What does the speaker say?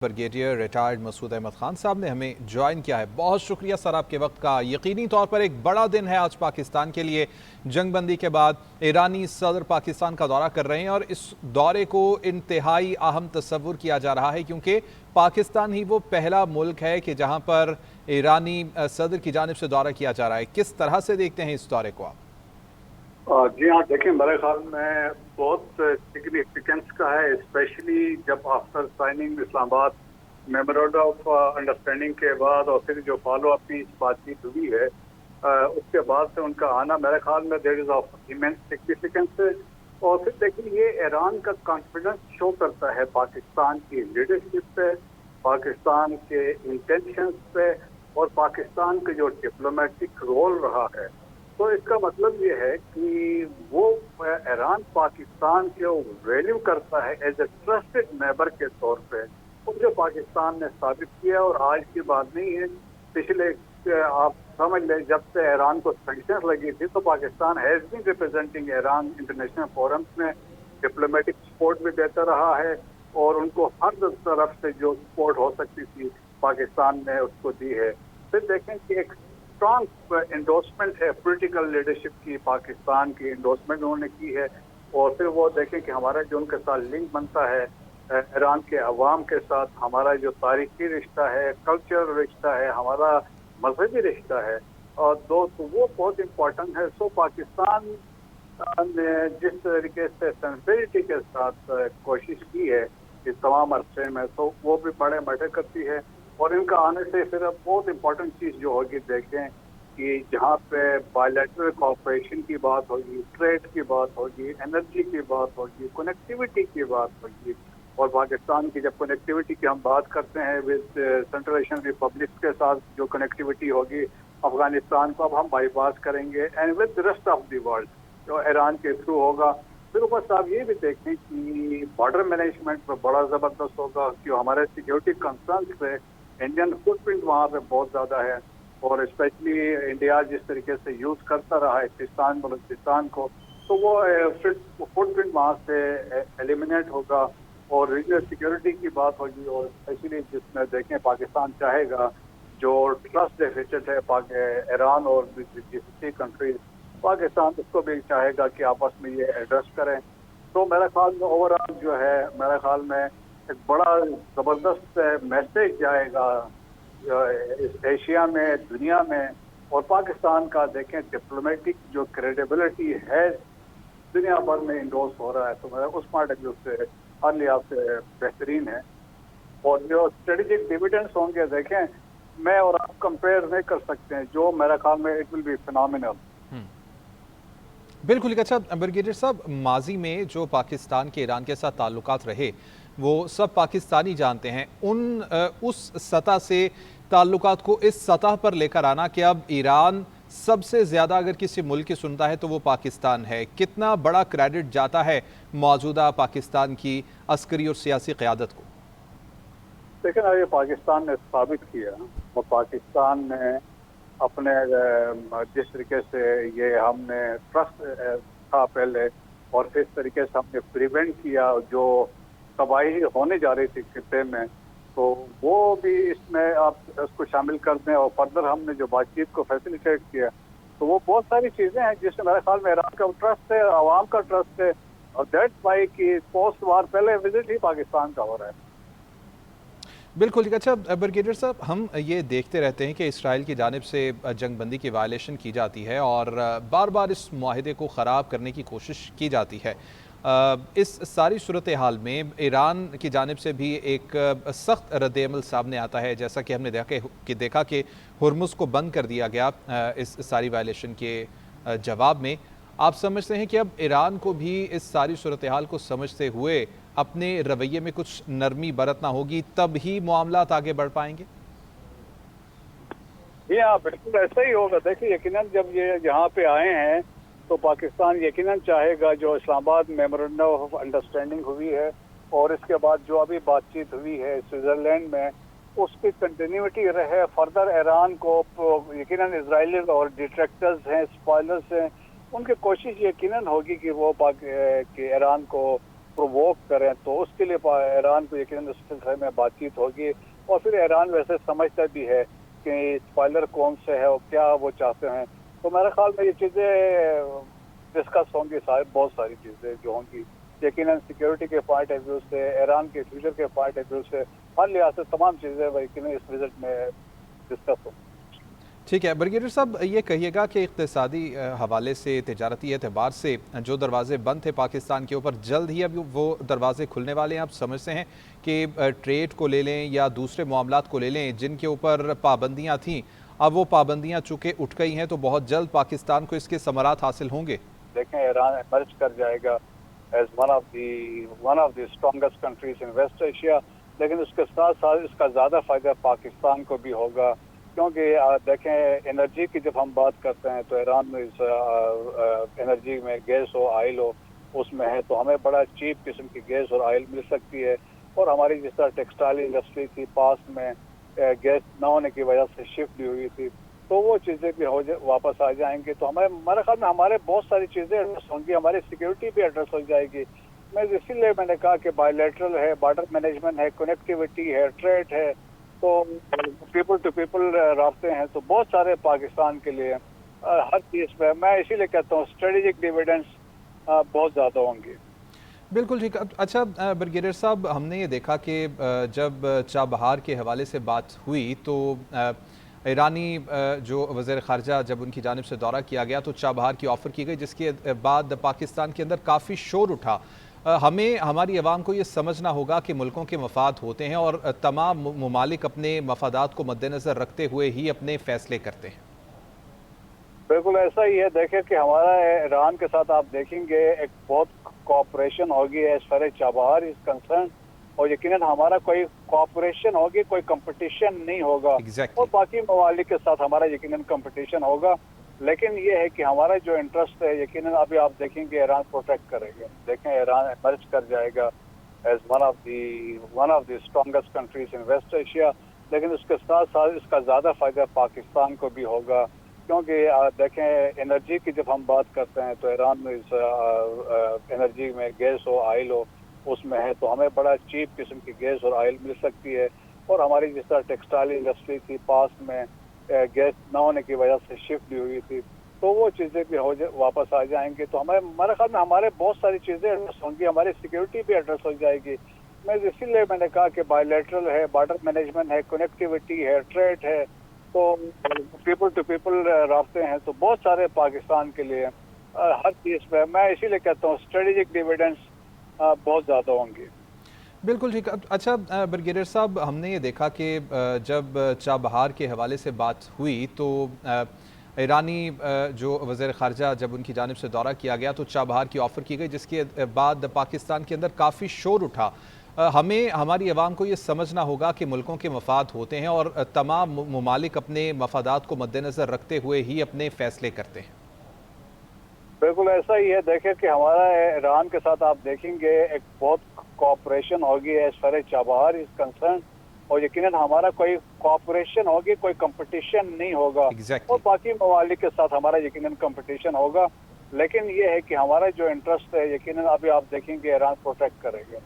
Brigadier retired Masood Ahmad Khan साहब ने हमें ज्वाइन किया है। बहुत शुक्रिया सर आपके वक्त का। यकीनी तौर पर एक बड़ा दिन है आज पाकिस्तान के लिए। जंगबंदी के बाद ईरानी सदर पाकिस्तान का दौरा कर रहे हैं और इस दौरे को इंतहाई अहम तस्वुर किया जा रहा है क्योंकि पाकिस्तान ही वो पहला मुल्क है कि जहां पर ईरानी सदर की जानिब से दौरा किया जा रहा है। किस तरह से देखते हैं इस दौरे को आप? जी हाँ, देखिए मेरे ख्याल में बहुत सिग्निफिकेंस का है, स्पेशली जब after signing Islamabad memorandum of understanding के बाद और फिर जो फॉलो अप की बातचीत हुई है उसके बाद से उनका आना मेरे ख्याल में there is of immense significance. और फिर देखिए ये ईरान का कॉन्फिडेंस शो करता है पाकिस्तान की लीडरशिप पे, पाकिस्तान के इंटेंशंस पे और पाकिस्तान का जो डिप्लोमेटिक रोल रहा है। तो इसका मतलब ये है कि वो ईरान पाकिस्तान को वैल्यू करता है एज ए ट्रस्टेड नेबर के तौर पे, और जो पाकिस्तान ने साबित किया। और आज की बात नहीं है, पिछले आप समझ लें जब से ईरान को सैंक्शंस लगी थी तो Pakistan has been representing Iran international forums में, डिप्लोमेटिक सपोर्ट भी देता रहा है और उनको हर तरफ से जो सपोर्ट हो सकती थी पाकिस्तान ने उसको दी है। फिर देखें कि एक स्ट्रॉन्ग एंडोर्समेंट है पॉलिटिकल लीडरशिप की, पाकिस्तान की एंडोर्समेंट उन्होंने की है। और फिर वो देखें कि हमारा जो उनके साथ लिंक बनता है ईरान के अवाम के साथ, हमारा जो तारीखी रिश्ता है, कल्चरल रिश्ता है, हमारा मजहबी रिश्ता है, और तो वो बहुत इम्पोर्टेंट है। सो पाकिस्तान ने जिस तरीके से सिंसियरिटी के साथ कोशिश की है इस तमाम अरसे में, तो वो भी बड़े मैटर करती है। और इनका आने से फिर अब बहुत इम्पोर्टेंट चीज़ जो होगी, देखें कि जहाँ पे बायलैटरल कोऑपरेशन की बात होगी, ट्रेड की बात होगी, एनर्जी की बात होगी, कनेक्टिविटी की बात होगी। और पाकिस्तान की जब कनेक्टिविटी की हम बात करते हैं विद सेंट्रल एशियन रिपब्लिक के साथ जो कनेक्टिविटी होगी, अफगानिस्तान को अब हम बाईपास करेंगे and with rest of the world जो ईरान के थ्रू होगा। फिर ऊपर से आप ये भी देखें कि बॉर्डर मैनेजमेंट पर बड़ा ज़बरदस्त होगा कि हमारे सिक्योरिटी कंसर्न पे इंडियन फुटप्रिंट वहाँ पे बहुत ज़्यादा है। और स्पेशली इंडिया जिस तरीके से यूज़ करता रहा है पाकिस्तान बलूचिस्तान को, तो वो फुटप्रिंट वहाँ से एलिमिनेट होगा और रीजनल सिक्योरिटी की बात होगी। और स्पेशली जिसमें देखें पाकिस्तान चाहेगा जो ट्रस्ट डेफिसिट है ईरान और जीसीसी कंट्रीज, पाकिस्तान उसको भी चाहेगा कि आपस में ये एड्रेस करें। तो मेरे ख्याल में ओवरऑल जो है मेरे ख्याल में एक बड़ा ज़बरदस्त मैसेज जाएगा इस एशिया में, दुनिया में। और पाकिस्तान का देखें डिप्लोमेटिक जो क्रेडिबिलिटी है दुनिया भर में इंडोर्स हो रहा है, तो मेरा उस पॉइंट ऑफ व्यू से हर लिहाज से बेहतरीन है। और जो स्ट्रेटेजिक डिविडेंड्स होंगे, देखें मैं और आप कंपेयर नहीं कर सकते हैं, जो मेरा ख्याल में इट विल बी फिनोमिनल। बिल्कुल। अच्छा ब्रिगेडियर साहब, माजी में जो पाकिस्तान के ईरान के साथ ताल्लुकात रहे वो सब पाकिस्तानी जानते हैं। उस सतह से ताल्लुकात को इस सतह पर लेकर आना कि अब ईरान सबसे ज़्यादा अगर किसी मुल्क की सुनता है तो वो पाकिस्तान है, कितना बड़ा क्रेडिट जाता है मौजूदा पाकिस्तान की अस्करी और सियासी क़यादत को? लेकिन ये पाकिस्तान ने साबित किया और पाकिस्तान ने अपने जिस तरीके से ये हमने ट्रस्ट था पहले और किस तरीके से हमने प्रिवेंट किया जो तबाही होने जा रही थी खित्ते में, तो वो भी इसमें आप उसको शामिल कर दें। और फर्दर हमने जो बातचीत को फैसिलिटेट किया, तो वो बहुत सारी चीज़ें हैं जिसमें मेरे ख्याल में ईरान का ट्रस्ट है, आवाम का ट्रस्ट है। और दैट्स वाई कि पोस्ट वार पहले विजिट ही पाकिस्तान का हो रहा है। बिल्कुल। अच्छा ब्रिगेडियर साहब, हम ये देखते रहते हैं कि इसराइल की जानिब से जंगबंदी की वायलेशन की जाती है और बार बार इस माहिदे को ख़राब करने की कोशिश की जाती है। इस सारी सूरत हाल में ईरान की जानिब से भी एक सख्त रद्द-ए-अमल सामने आता है, जैसा कि हमने देखा कि हुर्मुज़ को बंद कर दिया गया इस सारी वायलेशन के जवाब में। आप समझते हैं कि अब ईरान को भी इस सारी सूरत हाल को समझते हुए अपने रवैये में कुछ नरमी बरतना होगी, तब ही मामलात आगे बढ़ पाएंगे? जी हाँ, बिल्कुल ऐसा ही होगा। देखिए यकीनन जब ये यहाँ पे आए हैं तो पाकिस्तान यकीनन चाहेगा जो इस्लामाबाद मेमोरेंडम ऑफ अंडरस्टैंडिंग हुई है और इसके बाद जो अभी बातचीत हुई है स्विट्जरलैंड में, उसकी कंटिन्यूटी रहे। फर्दर ईरान को यकीनन इजराइली और डिट्रैक्टर्स हैं, स्पॉयलर्स हैं, उनकी कोशिश यकीनन होगी कि वो ईरान को प्रोवोक करें, तो उसके लिए ईरान को यकीनन उस सिलसिले में बातचीत होगी। और फिर ईरान वैसे समझता भी है कि स्पॉइलर कौन से है और क्या वो चाहते हैं। तो मेरे ख्याल में ये चीज़ें डिस्कस होंगी, बहुत सारी चीज़ें जो होंगी यकीनन सिक्योरिटी के पॉइंट ऑफ व्यू से, ईरान के फ्यूचर के पॉइंट ऑफ व्यू से, हर लिहाज से तमाम चीज़ें यकीनन इस विजिट में डिस्कस होंगी। ठीक है ब्रिगेडियर साहब, ये कहिएगा कि इक़्तिसादी हवाले से, तिजारती एतबार से जो दरवाजे बंद थे पाकिस्तान के ऊपर, जल्द ही अब वो दरवाजे खुलने वाले हैं। आप समझते हैं कि ट्रेड को ले लें या दूसरे मामलात को ले लें जिनके ऊपर पाबंदियाँ थीं, अब वो पाबंदियाँ चूँकि उठ गई हैं तो बहुत जल्द पाकिस्तान को इसके समरात हासिल होंगे। देखें, ईरान एमर्ज कर जाएगा as one of the strongest countries in West Asia, लेकिन उसके साथ साथ इसका ज़्यादा फ़ायदा पाकिस्तान को भी होगा। क्योंकि देखें, एनर्जी की जब हम बात करते हैं तो ईरान में इस एनर्जी में गैस हो, ऑयल हो, उसमें है तो हमें बड़ा चीप किस्म की गैस और ऑयल मिल सकती है। और हमारी जिस तरह टेक्सटाइल इंडस्ट्री थी, पास में गैस न होने की वजह से शिफ्ट भी हुई थी, तो वो चीज़ें भी वापस आ जाएंगी। तो हमारे ख्याल में हमारे बहुत सारी चीज़ें एड्रेस होंगी, हमारी सिक्योरिटी भी एड्रेस हो जाएगी। इसीलिए मैंने कहा कि बायलैटरल है, बॉर्डर मैनेजमेंट है, कनेक्टिविटी है, ट्रेड है, तो पीपल टू पीपल रास्ते हैं, तो बहुत सारे पाकिस्तान के लिए हर चीज़ पे मैं इसीलिए कहता हूँ स्ट्रेटेजिक डिविडेंड्स बहुत ज़्यादा होंगे। बिल्कुल ठीक। अच्छा ब्रिगेडियर साहब, हमने ये देखा कि जब चाबहार के हवाले से बात हुई तो ईरानी जो वज़ीर ख़ारजा, जब उनकी जानिब से दौरा किया गया तो चाबहार की ऑफ़र की गई, जिसके बाद पाकिस्तान के अंदर काफ़ी शोर उठा। हमें, हमारी आवाम को ये समझना होगा कि मुल्कों के मफाद होते हैं और तमाम ममालिक अपने मफादात को मद्देनज़र रखते हुए ही अपने फ़ैसले करते हैं। बिल्कुल ऐसा ही है। देखें कि हमारा ईरान के साथ आप देखेंगे एक बहुत कोऑपरेशन होगी as far as Chabahar is concern, और यकीनन हमारा कोई कोऑपरेशन होगी, कोई कंपटीशन नहीं होगा। Exactly. और बाकी ममालिक के साथ हमारा यकीनन कंपटीशन होगा, लेकिन ये है कि हमारा जो इंटरेस्ट है यकीनन अभी आप देखेंगे ईरान प्रोटेक्ट करेगा। देखें, ईरान एमर्ज कर जाएगा as one of the strongest countries in West Asia, लेकिन उसके साथ साथ इसका ज़्यादा फ़ायदा पाकिस्तान को भी होगा। क्योंकि देखें, एनर्जी की जब हम बात करते हैं तो ईरान में इस एनर्जी में गैस हो, ऑयल हो, उसमें है तो हमें बड़ा चीप किस्म की गैस और ऑयल मिल सकती है। और हमारी जिस तरह टेक्सटाइल इंडस्ट्री थी, पास में गैस न होने की वजह से शिफ्ट भी हुई थी, तो वो चीज़ें भी वापस आ जाएंगी। तो हमारे ख्याल में हमारे बहुत सारी चीज़ें एड्रेस होंगी, हमारी सिक्योरिटी भी एड्रेस हो जाएगी। इसीलिए मैंने कहा कि बायलैटरल है, बॉर्डर मैनेजमेंट है, कनेक्टिविटी है, ट्रेड है, तो पीपल टू पीपल रास्ते हैं, तो बहुत सारे पाकिस्तान के लिए हर चीज़ पे मैं इसीलिए कहता हूँ स्ट्रेटेजिक डिविडेंड्स बहुत ज़्यादा होंगे। बिल्कुल ठीक। अच्छा ब्रिगेडियर साहब, हमने ये देखा कि जब चाबहार के हवाले से बात हुई तो ईरानी जो वज़ीर ख़ारजा, जब उनकी जानिब से दौरा किया गया तो चाबहार की ऑफ़र की गई, जिसके बाद पाकिस्तान के अंदर काफ़ी शोर उठा। हमें, हमारी आवाम को ये समझना होगा कि मुल्कों के मफाद होते हैं और तमाम ममालिक अपने मफादात को मद्देनज़र रखते हुए ही अपने फ़ैसले करते हैं। बिल्कुल ऐसा ही है। देखें कि हमारा ईरान के साथ आप देखेंगे एक बहुत कोऑपरेशन होगी as far as Chabahar is concern, और यकीनन हमारा कोई कोऑपरेशन होगी, कोई कंपटीशन नहीं होगा। Exactly. और बाकी ममालिक के साथ हमारा यकीनन कंपटीशन होगा, लेकिन ये है कि हमारा जो इंटरेस्ट है यकीनन अभी आप देखेंगे ईरान प्रोटेक्ट करेगा।